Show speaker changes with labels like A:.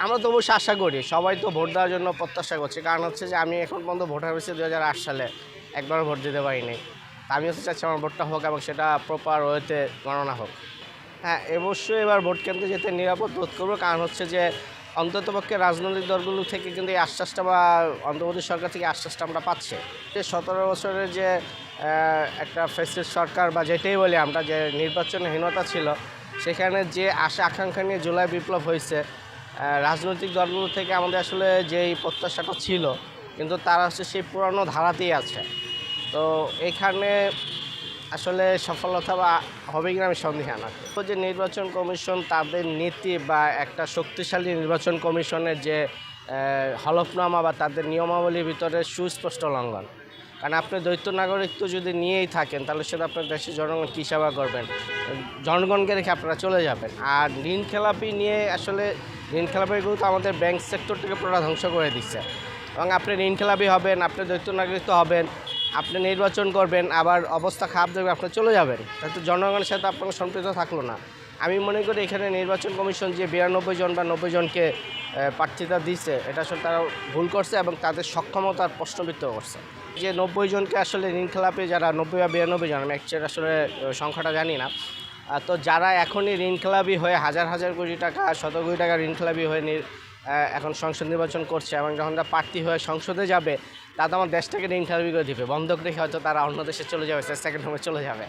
A: আমরা তো অবশ্যই আশা করি, সবাই তো ভোট দেওয়ার জন্য প্রত্যাশা করছে। কারণ হচ্ছে যে আমি এখন পর্যন্ত ভোটার হয়েছি 2008 সালে, একবারও ভোট দিতে পারিনি। তা আমি হচ্ছে চাচ্ছি আমার ভোটটা হোক এবং সেটা প্রপার ওয়েতে গণনা হোক। হ্যাঁ, অবশ্যই এবার ভোট কেন্দ্রে যেতে নিরাপদ বোধ করবো। কারণ হচ্ছে যে অন্ততপক্ষে রাজনৈতিক দলগুলো থেকে কিন্তু এই আশ্বাসটা বা অন্তর্বর্তী সরকার থেকে আশ্বাসটা আমরা পাচ্ছি যে 17 বছরের যে একটা ফ্যাসিস্ট সরকার বা যেটাই বলি আমরা, যে নির্বাচনহীনতা ছিল, সেখানে যে আশা আকাঙ্ক্ষা নিয়ে জুলাই বিপ্লব হয়েছে, রাজনৈতিক দলগুলো থেকে আমাদের আসলে যেই প্রত্যাশাটা ছিল, কিন্তু তারা হচ্ছে সেই পুরানো ধারাতেই আছে। তো এখানে আসলে সফলতা বা হবে কিনা আমি সন্দিহান আছি। তো যে নির্বাচন কমিশন তাদের নীতি বা একটা শক্তিশালী নির্বাচন কমিশনের যে হলফনামা বা তাদের নিয়মাবলীর ভিতরে সুস্পষ্ট লঙ্ঘন। কারণ আপনি দ্বৈত নাগরিকত্ব যদি নিয়েই থাকেন, তাহলে সেটা আপনার দেশের জনগণ কী সেবা করবেন? জনগণকে রেখে আপনারা চলে যাবেন। আর ঋণ খেলাপি নিয়ে আসলে ঋণ খেলাপিগুলো তো আমাদের ব্যাংক সেক্টরটাকে পুরো ধ্বংস করে দিচ্ছে। এবং আপনি ঋণ খেলাপি হবেন, আপনি দ্বৈত নাগরিকত্ব হবেন, আপনি নির্বাচন করবেন, আবার অবস্থা খারাপ দেখবে আপনি চলে যাবেন, তাহলে তো জনগণের সাথে আপনার সম্পৃক্ত থাকলো না। আমি মনে করি এখানে নির্বাচন কমিশন যে 92 জন বা 90 জনকে প্রার্থিতা দিচ্ছে, এটা আসলে তারা ভুল করছে এবং তাদের সক্ষমতার প্রশ্নবিদ্ধ করছে। যে 90 জনকে আসলে ঋণ খেলাপি যারা 90 বা 92 জন, আমি অ্যাকচুয়ালি আসলে সংখ্যাটা জানি না, তো যারা এখনই ঋণ খেলাপি হয়ে হাজার হাজার কোটি টাকা, শত কোটি টাকা ঋণ খেলাপি হয়ে এখন সংসদ নির্বাচন করছে এবং যখন তারা প্রার্থী হয়ে সংসদে যাবে, তারা আমার দেশটাকে ঋণ খেলাপি করে দিবে, বন্ধক রেখে হয়তো তারা অন্য দেশে চলে যাবে, সেকেন্ড হোমে চলে যাবে।